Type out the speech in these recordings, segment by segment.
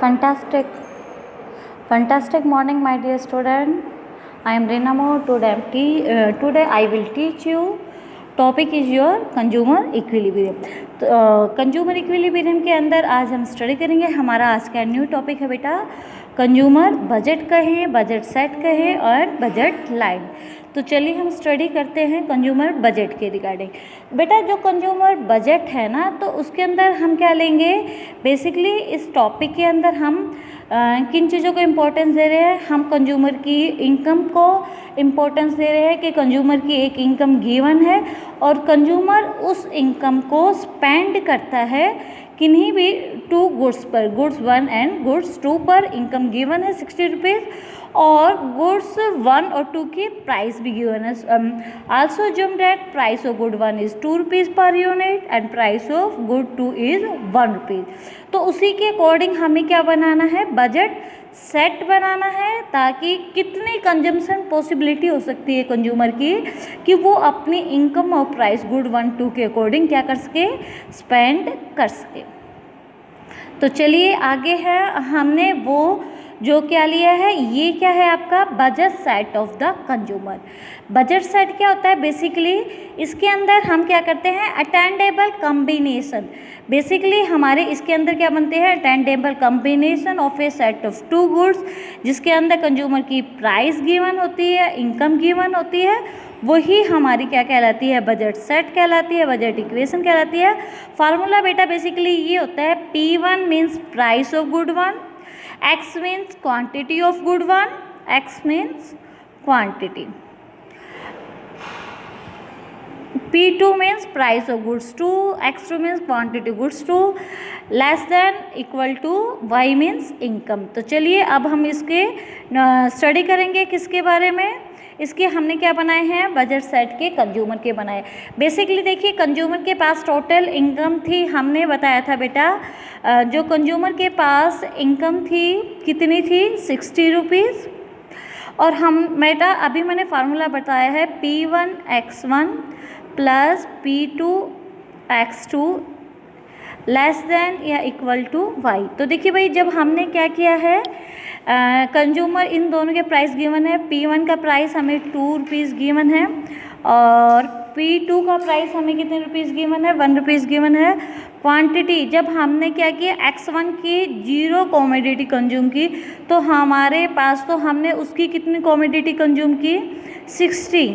Fantastic, fantastic morning, my dear student. I am Renamo. Today I will teach you. Topic is your consumer equilibrium. तो consumer equilibrium के अंदर आज हम study करेंगे। हमारा आज का न्यू टॉपिक है बेटा कंज्यूमर बजट कहें, बजट सेट कहें और बजट लाइन। तो चलिए हम स्टडी करते हैं कंज्यूमर बजट के रिगार्डिंग। बेटा जो कंज्यूमर बजट है ना, तो उसके अंदर हम क्या लेंगे, बेसिकली इस टॉपिक के अंदर हम किन चीज़ों को इम्पोर्टेंस दे रहे हैं। हम कंज्यूमर की इनकम को इम्पोर्टेंस दे रहे हैं कि कंज्यूमर की एक इनकम गिवन है और कंज्यूमर उस इनकम को स्पेंड करता है किन्हीं भी टू गुड्स पर, गुड्स 1 एंड गुड्स 2 पर। इनकम गिवन है 60 रुपीज़ और गुड्स 1 और 2 की प्राइस भी गिवन है। Also assume that price of good 1 is 2 rupees per unit and price of good 2 is 1 rupees. तो उसी के अकॉर्डिंग हमें क्या बनाना है, बजट सेट बनाना है, ताकि कितनी कंजम्पशन पॉसिबिलिटी हो सकती है कंज्यूमर की कि वो अपनी इनकम और प्राइस गुड 1 2 के अकॉर्डिंग क्या कर सके, स्पेंड कर सके। तो चलिए आगे है, हमने वो जो क्या लिया है, ये क्या है आपका budget set of the consumer. Budget set क्या होता है, बेसिकली इसके अंदर हम क्या करते हैं, अटेंडेबल कॉम्बिनेशन। बेसिकली हमारे इसके अंदर क्या बनते हैं, attainable combination of a set of two goods, जिसके अंदर कंज्यूमर की प्राइस गिवन होती है, इनकम गिवन होती है, वही हमारी क्या कहलाती है, बजट सेट कहलाती है, बजट इक्वेशन कहलाती है। फार्मूला बेटा बेसिकली ये होता है, P1 means price of good 1, X means quantity of good 1, X means quantity. P2 means price of goods 2, X2 means quantity goods 2, less than equal to Y means income. तो चलिए अब हम इसके study करेंगे किसके बारे में, इसके हमने क्या बनाए हैं, बजट सेट के कंज्यूमर के बनाए। बेसिकली देखिए कंज्यूमर के पास टोटल इनकम थी, हमने बताया था बेटा जो कंज्यूमर के पास इनकम थी कितनी थी, 60 रुपीज़। और हम बेटा अभी मैंने फार्मूला बताया है P1 X1 plus P2 X2 less than या इक्वल टू Y। तो देखिए भाई जब हमने क्या किया है, कंज्यूमर इन दोनों के प्राइस गिवन है। P1 का प्राइस हमें 2 रुपीज़ गिवन है और P2 का प्राइस हमें कितने रुपीज़ गिवन है, 1 रुपीज़ गिवन है। क्वांटिटी जब हमने क्या किया, X1 की 0 कॉमोडिटी कंज्यूम की, तो हमारे पास तो हमने उसकी कितनी कॉमोडिटी कंज्यूम की, 60,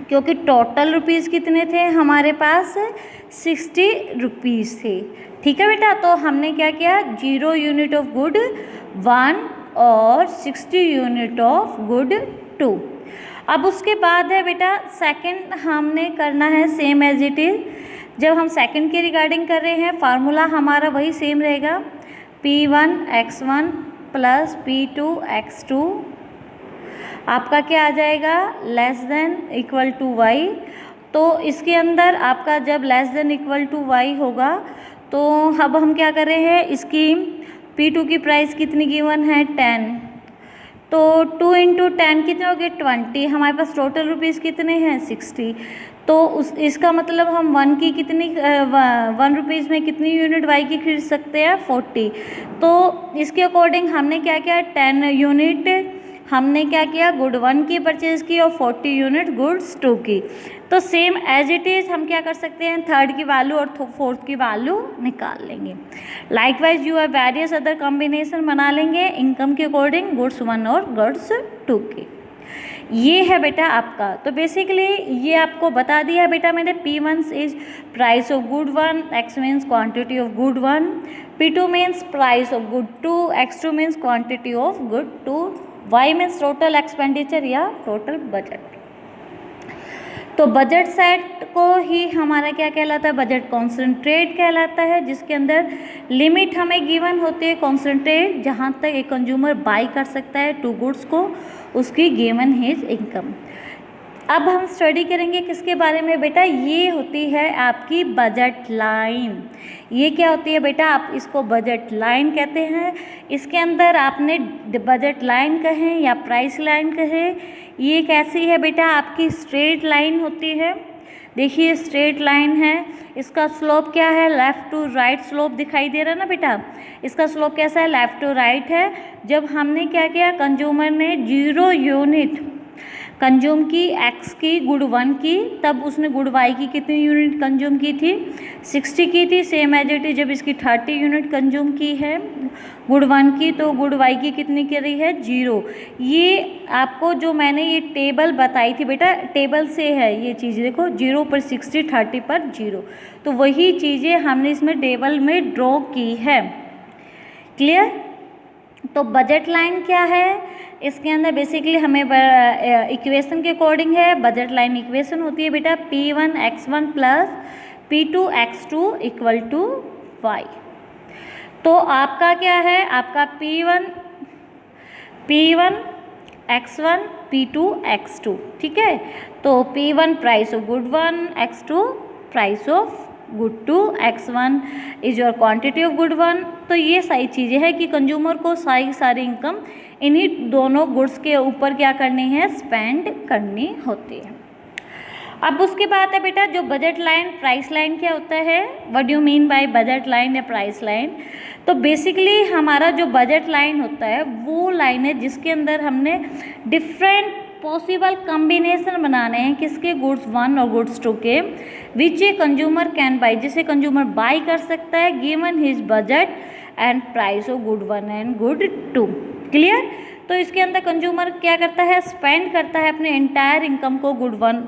क्योंकि टोटल रुपीज़ कितने थे हमारे पास, 60 रुपीज़ थे। ठीक है बेटा, तो हमने क्या किया, 0 यूनिट ऑफ गुड 1 और 60 यूनिट ऑफ गुड 2। अब उसके बाद है बेटा सेकंड हमने करना है सेम एज इट इज़। जब हम सेकंड के रिगार्डिंग कर रहे हैं, फार्मूला हमारा वही सेम रहेगा, P1 X1 plus P2 X2 आपका क्या आ जाएगा, less than equal to Y। तो इसके अंदर आपका जब less than equal to Y होगा, तो अब हम क्या कर रहे हैं, इसकी P2 की प्राइस कितनी गिवन है, 10, तो 2 इंटू 10 कितने हो गए, 20। हमारे पास टोटल रुपीज़ कितने हैं, 60। तो इसका मतलब हम 1 की कितनी 1 रुपीज़ में कितनी यूनिट Y की खरीद सकते हैं, 40। तो इसके अकॉर्डिंग हमने क्या किया, 10 यूनिट हमने क्या किया, गुड 1 की परचेज़ की और 40 यूनिट गुड्स 2 की। तो सेम एज इट इज़ हम क्या कर सकते हैं, थर्ड की वैल्यू और फोर्थ की वैल्यू निकाल लेंगे। लाइकवाइज यू है वेरियस अदर कॉम्बिनेशन बना लेंगे इनकम के अकॉर्डिंग, गुड्स 1 और गुड्स 2 की। ये है बेटा आपका। तो बेसिकली ये आपको बता दिया बेटा मैंने, P1 is price of good 1, X means quantity of good 1, P2 means price of good 2, X2 means quantity of good 2, Y means total expenditure या टोटल बजट। तो बजट सेट को ही हमारा क्या कहलाता है, बजट कॉन्सेंट्रेट कहलाता है, जिसके अंदर लिमिट हमें गिवन होती है कॉन्सेंट्रेट, जहाँ तक एक कंज्यूमर बाई कर सकता है टू गुड्स को, उसकी गिवन हिज इनकम। अब हम स्टडी करेंगे किसके बारे में बेटा, ये होती है आपकी बजट लाइन। ये क्या होती है बेटा, आप इसको बजट लाइन कहते हैं। इसके अंदर आपने बजट लाइन कहें या प्राइस लाइन कहें, ये कैसी है बेटा, आपकी स्ट्रेट लाइन होती है देखिए स्ट्रेट लाइन है, इसका स्लोप क्या है, लेफ़्ट टू राइट स्लोप दिखाई दे रहा है ना बेटा। इसका स्लोप कैसा है, लेफ़्ट टू राइट है। जब हमने क्या किया, कंज्यूमर ने 0 यूनिट कंज्यूम की एक्स की गुड 1 की, तब उसने गुड वाई की कितनी यूनिट कंज्यूम की थी, 60 की थी। सेम एज इट इज जब इसकी 30 यूनिट कंज्यूम की है गुड 1 की, तो गुड वाई की कितनी करी है, 0। ये आपको जो मैंने ये टेबल बताई थी बेटा, टेबल से है ये चीज़, देखो 0 पर 60, 30 पर 0, तो वही चीज़ें हमने इसमें टेबल में ड्रॉ की है। क्लियर। तो बजट लाइन क्या है, इसके अंदर बेसिकली हमें इक्वेशन के अकॉर्डिंग है। बजट लाइन इक्वेशन होती है बेटा P1 x1 plus P2 x2 equal to y। तो आपका क्या है, आपका P1 x1 P2 x2, ठीक है। तो P1 price of good 1, x2 price of good 2, x1 is your quantity of good 1। तो ये सारी चीज़ें हैं कि कंज्यूमर को सारी इनकम इन्हीं दोनों गुड्स के ऊपर क्या करनी है, स्पेंड करनी होती है। अब उसके बाद है बेटा जो बजट लाइन, प्राइस लाइन क्या होता है, what do mean by budget line या प्राइस लाइन। तो बेसिकली हमारा जो बजट लाइन होता है वो लाइन है जिसके अंदर हमने डिफरेंट पॉसिबल कम्बिनेशन बनाने हैं, किसके, गुड्स 1 और गुड्स 2 के, विच ए कंज्यूमर कैन बाई, जिसे कंज्यूमर बाई कर सकता है given his budget and price of good 1 and good 2। Clear. तो इसके अंदर कंज्यूमर क्या करता है, स्पेंड करता है अपने एंटायर इनकम को गुड 1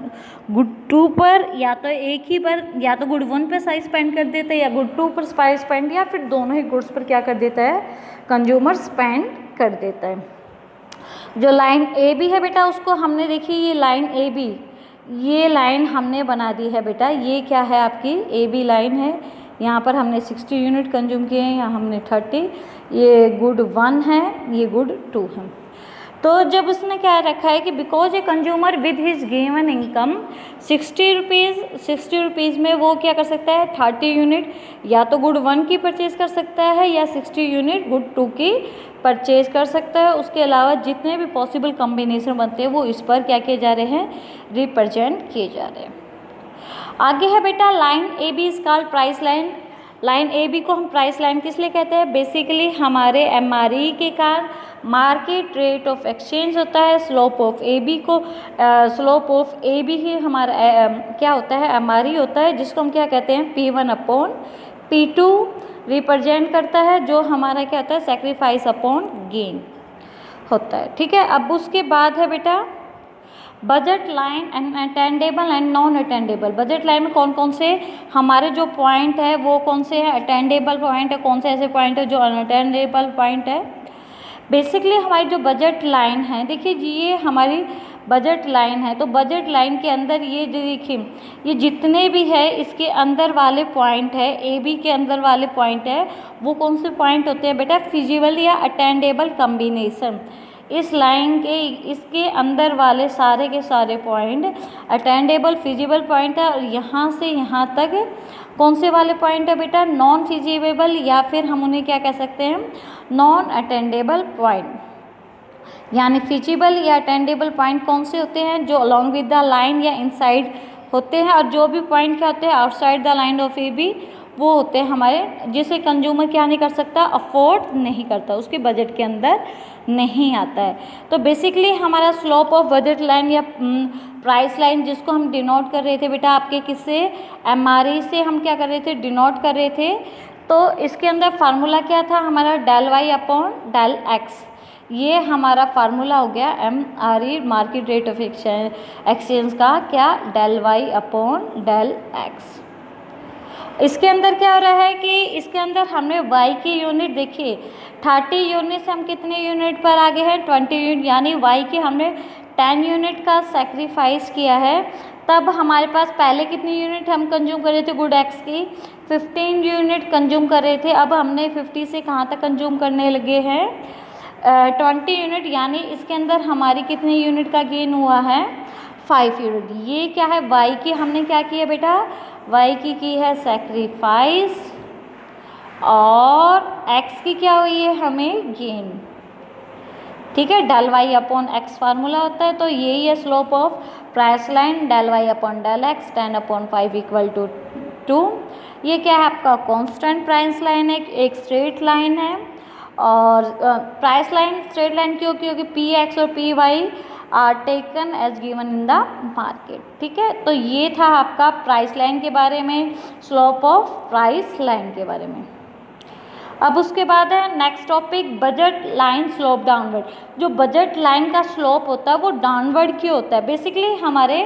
गुड 2 पर, या तो एक ही पर, या तो गुड 1 पर साइज स्पेंड कर देता है या गुड 2 पर साइज स्पेंड, या फिर दोनों ही गुड्स पर क्या कर देता है, कंज्यूमर स्पेंड कर देता है। जो लाइन ए बी है बेटा, उसको हमने देखी, ये लाइन ए बी, ये लाइन हमने बना दी है बेटा। ये क्या है, आपकी ए बी लाइन है। यहाँ पर हमने 60 यूनिट कंज्यूम किए हैं, यहाँ हमने 30, ये गुड 1 है, ये गुड 2 है। तो जब उसने क्या रखा है कि because a consumer with his given income 60 rupees में वो क्या कर सकता है, 30 यूनिट या तो गुड 1 की परचेज कर सकता है या 60 यूनिट गुड 2 की परचेज कर सकता है। उसके अलावा जितने भी पॉसिबल कॉम्बिनेशन बनते हैं वो इस पर क्या किए जा रहे हैं, रिप्रेजेंट किए जा रहे हैं। आगे है बेटा line A B is called price line. Line A B को हम प्राइस लाइन किस लिए कहते हैं, बेसिकली हमारे एमआरई के कारण मार्केट रेट ऑफ एक्सचेंज होता है, स्लोप ऑफ ए बी को स्लोप ऑफ ए बी ही हमारा क्या होता है, एमआरई होता है, जिसको हम क्या कहते हैं, P1 अपॉन P2 रिप्रेजेंट करता है, जो हमारा क्या होता है, सेक्रीफाइस अपॉन गेन होता है। ठीक है। अब उसके बाद है बेटा budget line and attainable and non attainable. Budget line में कौन कौन से हमारे जो पॉइंट है वो कौन से हैं, अटेंडेबल पॉइंट है, कौन से ऐसे पॉइंट है जो अनअटेंडेबल पॉइंट है। बेसिकली हमारी जो बजट लाइन है, देखिए जी ये हमारी बजट लाइन है, तो बजट लाइन के अंदर ये जो देखिए ये जितने भी है इसके अंदर वाले पॉइंट है, ए बी के अंदर वाले पॉइंट है, वो कौन से पॉइंट होते हैं बेटा, फिजिबल या अटेंडेबल कम्बिनेशन। इस लाइन के इसके अंदर वाले सारे के सारे पॉइंट अटेंडेबल फिजिबल पॉइंट है, और यहाँ से यहाँ तक कौन से वाले पॉइंट है बेटा, नॉन फिजिबल, या फिर हम उन्हें क्या कह सकते हैं, नॉन अटेंडेबल पॉइंट। यानी फिजिबल या अटेंडेबल पॉइंट कौन से होते हैं, जो अलॉन्ग विद द लाइन या इनसाइड होते हैं, और जो भी पॉइंट क्या होते हैं outside the line of A B, वो होते हैं हमारे जिसे कंज्यूमर क्या नहीं कर सकता, अफोर्ड नहीं करता, उसके बजट के अंदर नहीं आता है। तो बेसिकली हमारा स्लोप ऑफ बजट लाइन या प्राइस लाइन जिसको हम डिनोट कर रहे थे बेटा आपके किससे, एमआरई से हम क्या कर रहे थे, डिनोट कर रहे थे। तो इसके अंदर फार्मूला क्या था हमारा, del Y upon del X, ये हमारा फार्मूला हो गया MRE market rate of exchange का, क्या, del Y upon del X. इसके अंदर क्या हो रहा है कि इसके अंदर हमने y की यूनिट देखिए 30 यूनिट से हम कितने यूनिट पर आगे हैं, 20 यूनिट, यानी y की हमने 10 यूनिट का सेक्रीफाइस किया है। तब हमारे पास पहले कितनी यूनिट हम कंज्यूम कर रहे थे गुड x की, 15 यूनिट कंज्यूम कर रहे थे, अब हमने 50 से कहाँ तक कंज्यूम करने लगे हैं, 20 यूनिट, यानी इसके अंदर हमारी कितनी यूनिट का गेन हुआ है, 5 यूनिट। ये क्या है, y की हमने क्या किया बेटा, y की है ठीक है, del Y upon X formula होता है, तो यही है slope of price line, del Y upon del X 10/5 equal to 2। ये क्या है आपका कांस्टेंट प्राइस लाइन है, एक स्ट्रेट लाइन है, और प्राइस लाइन स्ट्रेट लाइन क्यों, क्योंकि पी एक्स और P Y are taken as given in the market. ठीक है, तो ये था आपका प्राइस लाइन के बारे में, स्लोप ऑफ प्राइस लाइन के बारे में। अब उसके बाद है next topic, budget line slope downward. जो बजट लाइन का स्लोप होता है वो डाउनवर्ड क्यों होता है? बेसिकली हमारे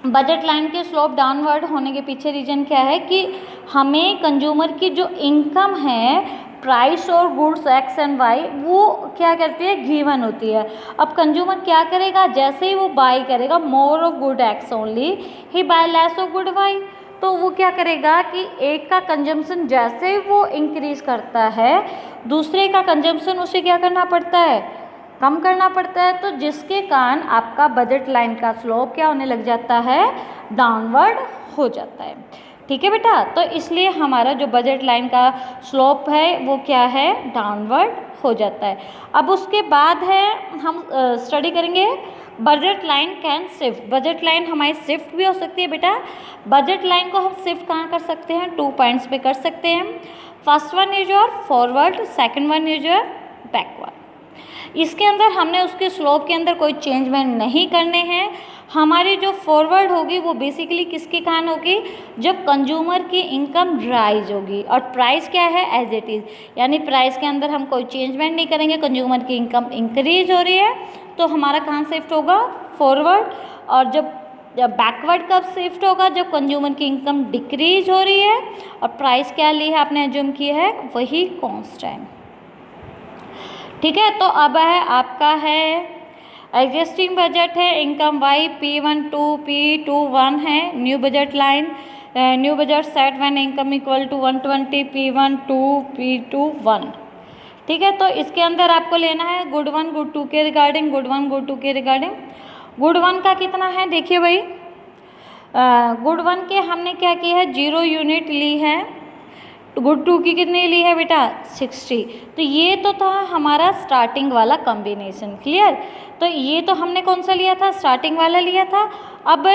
बजट लाइन के स्लोप डाउनवर्ड होने के पीछे रीजन क्या है कि हमें कंज्यूमर की जो इनकम है, प्राइस और गुड्स एक्स एंड वाई, वो क्या करती है, गिवन होती है। अब कंज्यूमर क्या करेगा, जैसे ही वो बाई करेगा more of good X only ही buy less of good Y, तो वो क्या करेगा कि एक का कंजम्पशन जैसे ही वो इंक्रीज करता है, दूसरे का कंजम्पशन उसे क्या करना पड़ता है, कम करना पड़ता है, तो जिसके कारण आपका बजट लाइन का स्लोप क्या होने लग जाता है, डाउनवर्ड हो जाता है। ठीक है बेटा, तो इसलिए हमारा जो बजट लाइन का स्लोप है वो क्या है, डाउनवर्ड हो जाता है। अब उसके बाद है हम स्टडी करेंगे budget line can shift. Budget line हमारी शिफ्ट भी हो सकती है बेटा। बजट लाइन को हम शिफ्ट कहाँ कर सकते हैं, 2 पॉइंट्स पे कर सकते हैं। First one is your forward, second one is your backward. इसके अंदर हमने उसके स्लोप के अंदर कोई चेंजमेंट नहीं करने हैं। हमारी जो फॉरवर्ड होगी वो बेसिकली किसके कारण होगी, जब कंज्यूमर की इनकम राइज होगी, और प्राइस क्या है, एज इट इज़, यानी प्राइस के अंदर हम कोई चेंजमेंट नहीं करेंगे। कंज्यूमर की इनकम इंक्रीज हो रही है तो हमारा कहाँ शिफ्ट होगा, फॉरवर्ड। और जब बैकवर्ड कब शिफ्ट होगा, जब कंज्यूमर की इनकम डिक्रीज हो रही है और प्राइस क्या ली है आपने एज्यूम की है, वही कांस्टेंट। ठीक है, तो अब है आपका है एग्जिस्टिंग बजट है, इनकम वाई P1 2 P2 1 है, new budget line, new budget set when income equal to 120 P1 2 P2 1। ठीक है, तो इसके अंदर आपको लेना है गुड 1 गुड 2 के रिगार्डिंग, गुड 1 गुड 2 के रिगार्डिंग। गुड 1 का कितना है, देखिए भाई, गुड 1 के हमने क्या किया है, 0 यूनिट ली है। गुड 2 की कितनी ली है बेटा, 60। तो ये तो था हमारा स्टार्टिंग वाला कॉम्बिनेशन, क्लियर। तो ये तो हमने कौन सा लिया था, स्टार्टिंग वाला लिया था। अब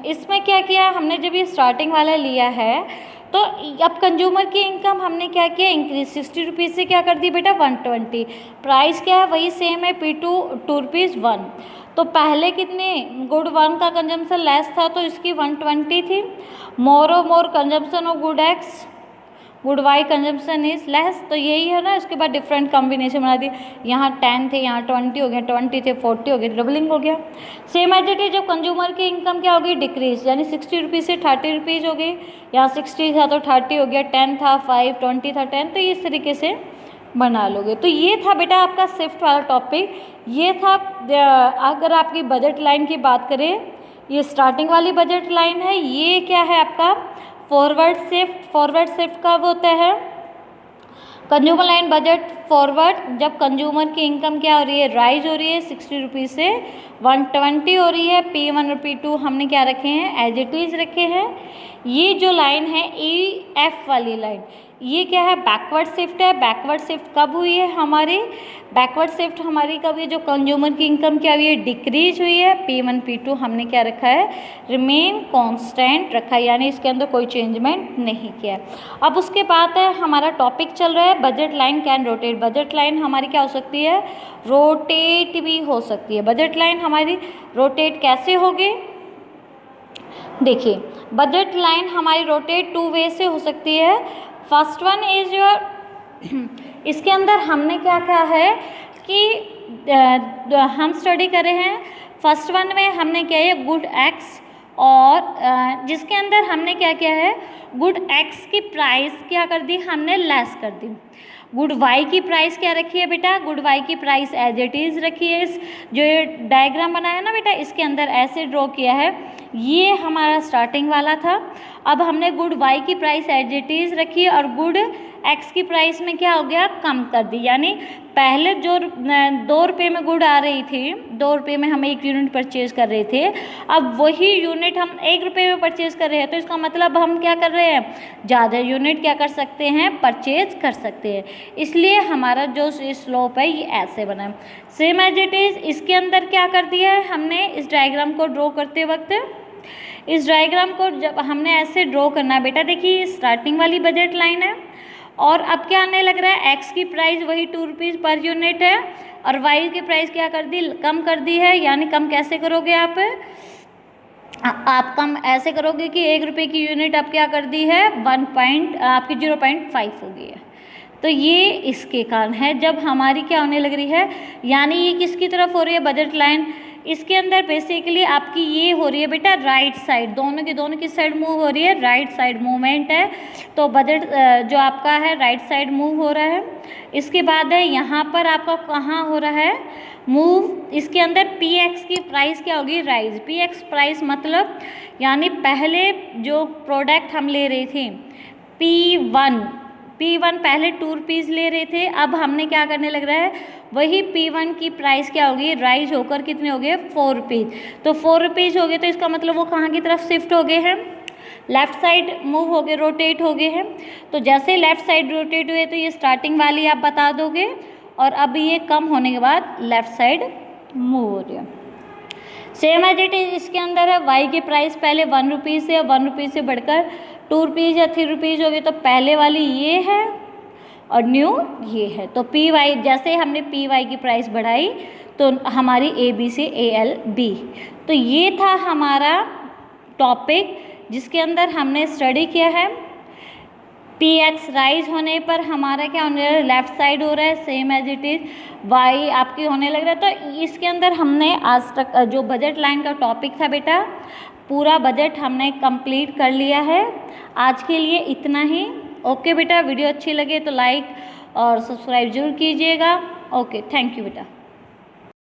इसमें क्या किया हमने, जब ये स्टार्टिंग वाला लिया है तो अब कंज्यूमर की इनकम हमने क्या किया, इंक्रीज 60 रुपीज़ से क्या कर दी बेटा, 120। प्राइस क्या है, वही सेम है, P2 2 रुपीज़ 1। तो पहले कितने, गुड 1 का कंजम्पशन लेस था तो इसकी 120 थी। More consumption of good X, good Y consumption is less, तो यही है ना। इसके बाद डिफरेंट कॉम्बिनेशन बना दी, यहाँ 10 थे, यहाँ 20 हो गया, 20 थे 40 हो गया, डबलिंग हो गया। सेम एज इट इज, जब कंज्यूमर की इनकम क्या होगी, डिक्रीज, यानी 60 रुपीज़ से 30 रुपीज़ हो गई। यहाँ 60 था तो 30 हो गया, 10 था 5, 20 था 10, तो इस तरीके से बना लोगे। तो ये था बेटा आपका शिफ्ट वाला टॉपिक। ये था, अगर आपकी बजट लाइन की बात करें, ये स्टार्टिंग वाली बजट लाइन है। ये क्या है आपका फॉरवर्ड शिफ्ट। फॉरवर्ड शिफ्ट कब होता है, कंज्यूमर लाइन बजट फॉरवर्ड, जब कंज्यूमर की इनकम क्या हो रही है, राइज हो रही है, 60 रुपीज़ से 120 हो रही है। P1 और P2 हमने क्या रखे हैं, एज इट इज रखे हैं। ये जो लाइन है EF वाली लाइन, ये क्या है, बैकवर्ड शिफ्ट है। बैकवर्ड शिफ्ट कब हुई है हमारी, बैकवर्ड शिफ्ट हमारी कब हुई, जो कंज्यूमर की इनकम क्या हुई है, डिक्रीज हुई है। P1 P2 हमने क्या रखा है, रिमेन कांस्टेंट रखा है, यानी इसके अंदर कोई चेंजमेंट नहीं किया है। अब उसके बाद है हमारा टॉपिक चल रहा है budget line can rotate. Budget line हमारी क्या हो सकती है, रोटेट भी हो सकती है। बजट लाइन हमारी रोटेट कैसे होगी, देखिए बजट लाइन हमारी रोटेट 2 वे से हो सकती है। फर्स्ट वन इज योर, इसके अंदर हमने क्या कहा है कि हम स्टडी कर रहे हैं। फर्स्ट वन में हमने क्या है, गुड एक्स, और जिसके अंदर हमने क्या किया है, गुड एक्स की प्राइस क्या कर दी, हमने लेस कर दी। गुड वाई की प्राइस क्या रखी है बेटा, गुड वाई की प्राइस एज इट इज़ रखी है। इस जो ये डायग्राम बनाया है ना बेटा, इसके अंदर ऐसे ड्रॉ किया है, ये हमारा स्टार्टिंग वाला था। अब हमने गुड वाई की प्राइस एज इट इज़ रखी है और गुड एक्स की प्राइस में क्या हो गया, कम कर दी। यानी पहले जो 2 रुपये में गुड़ आ रही थी, 2 रुपये में हम 1 यूनिट परचेज कर रहे थे, अब वही यूनिट हम 1 रुपये में परचेज कर रहे हैं। तो इसका मतलब हम क्या कर रहे हैं, ज़्यादा यूनिट क्या कर सकते हैं, परचेज कर सकते हैं। इसलिए हमारा जो स्लोप है ये ऐसे बना है। सेम एज इट इज़ इसके अंदर क्या कर दिया है हमने, इस डायग्राम को ड्रॉ करते वक्त, इस डायग्राम को जब हमने ऐसे ड्रॉ करना है बेटा, देखिए स्टार्टिंग वाली बजट लाइन है और अब क्या आने लग रहा है, एक्स की प्राइस वही 2 रुपीज़ पर यूनिट है और वाई की प्राइस क्या कर दी, कम कर दी है। यानी कम कैसे करोगे आप कम ऐसे करोगे कि 1 रुपये की यूनिट अब क्या कर दी है, आपकी 0.5 हो गई है। तो ये इसके कारण है जब हमारी क्या होने लग रही है, यानी ये किसकी तरफ हो रही है बजट लाइन, इसके अंदर बेसिकली आपकी ये हो रही है बेटा राइट साइड, दोनों की साइड मूव हो रही है, राइट साइड मूवमेंट है। तो बजट जो आपका है राइट साइड मूव हो रहा है। इसके बाद है यहाँ पर आपका कहाँ हो रहा है मूव, इसके अंदर पी एक्स की प्राइस क्या होगी, राइज। पी एक्स प्राइस मतलब यानी पहले जो प्रोडक्ट हम ले रहे थे P1 पहले 2 रुपीज़ ले रहे थे, अब हमने क्या करने लग रहा है, वही P1 की प्राइस क्या होगी, राइज होकर कितने हो गए, 4 रुपीज़। तो 4 रुपीज़ हो गए, तो इसका मतलब वो कहाँ की तरफ शिफ्ट हो गए हैं, लेफ़्ट साइड मूव हो गए, रोटेट हो गए हैं। तो जैसे लेफ़्ट साइड रोटेट हुए तो ये स्टार्टिंग वाली आप बता दोगे और अब ये कम होने के बाद लेफ़्ट साइड मूव हो रही है। सेम एज इट इज इसके अंदर है वाई की प्राइस पहले 1 रुपीज़ से, 1 रुपीज़ से बढ़कर 2 रुपीज़ या 3 रुपीज़ हो गए। तो पहले वाली ये है और न्यू ये है। तो पी वाई, जैसे हमने पी वाई की प्राइस बढ़ाई तो हमारी ए बी से ए एल बी। तो ये था हमारा टॉपिक जिसके अंदर हमने स्टडी किया है पी एक्स राइज होने पर हमारा क्या होने लग रहा है, लेफ्ट साइड हो रहा है, same as it is Y आपकी होने लग रहा है। तो इसके अंदर हमने आज तक जो बजट लाइन का टॉपिक था बेटा, पूरा बजट हमने कंप्लीट कर लिया है। आज के लिए इतना ही। ओके बेटा, वीडियो अच्छी लगे तो लाइक और सब्सक्राइब जरूर कीजिएगा। ओके, थैंक यू बेटा।